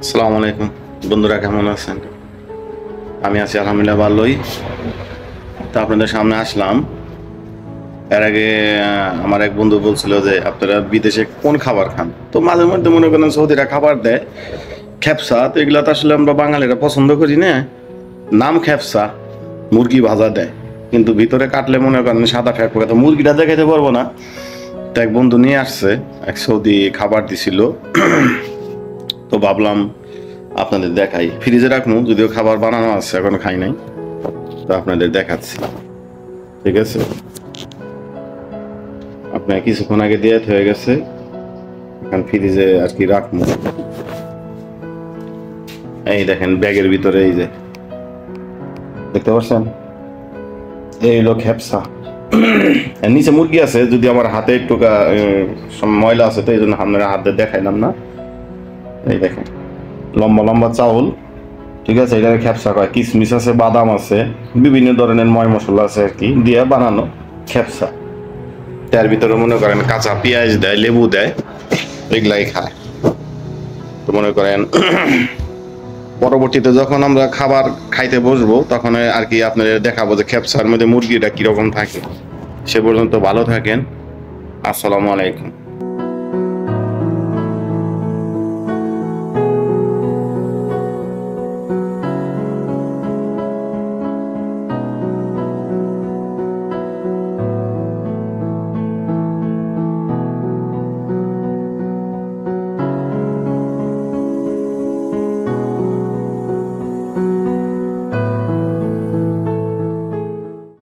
আসসালামু আলাইকুম বন্ধুরা, কেমন আছেন? আমি আছি আলহামদুলিল্লাহ ভালোই। তো আপনাদের সামনে আসলাম। এর আগে আমার এক বন্ধু বলছিল যে আপনারা বিদেশে কোন খাবার খান, তো মাঝে মধ্যে মনে করেন সৌদিরা খাবার দেয় খেপসা, তো এগুলা তো আসলে আমরা বাঙালিরা পছন্দ করি না। নাম খেপসা, মুরগি ভাজা দেয়, কিন্তু ভিতরে কাটলে মনে করেন সাদা থাকবে, তো মুরগিটা দেখাইতে পারবো না। তো এক বন্ধু নিয়ে আসছে, এক সৌদি খাবার দিছিল, তো ভাবলাম আপনাদের দেখাই। ফ্রিজে রাখবো, যদিও খাবার বানানো আছে, এখন খাই নাই, তো আপনাদের দেখাচ্ছি। ঠিক আছে, আপনার কিছুক্ষণ আগে দিয়ে হয়ে গেছে, এখন ফ্রিজে আর কি রাখবো। এই দেখেন ব্যাগের ভিতরে, এই যে দেখতে পাচ্ছেন, এই হলো খেপসা। এর নিচে মুরগি আছে, যদি আমার হাতে একটু ময়লা আছে, তো এই জন্য আপনারা হাতে দেখাইলাম না। এই দেখেন লম্বা লম্বা চাউল, ঠিক আছে, এটা খেপসা কয়। কিশমিশ আছে, বাদাম আছে, বিভিন্ন ধরনের ময় মশলা আছে আর কি দিয়ে বানানো খেপসা। তার ভিতরে মনে করেন কাঁচা পেঁয়াজ দেয়, লেবু দেয়, এগুলাই খায়। তো মনে করেন পরবর্তীতে যখন আমরা খাবার খাইতে বসবো, তখন আর কি আপনাদের দেখাবো যে খেপসার মধ্যে মুরগিটা কিরকম থাকে। সে পর্যন্ত ভালো থাকেন। আসসালামু আলাইকুম।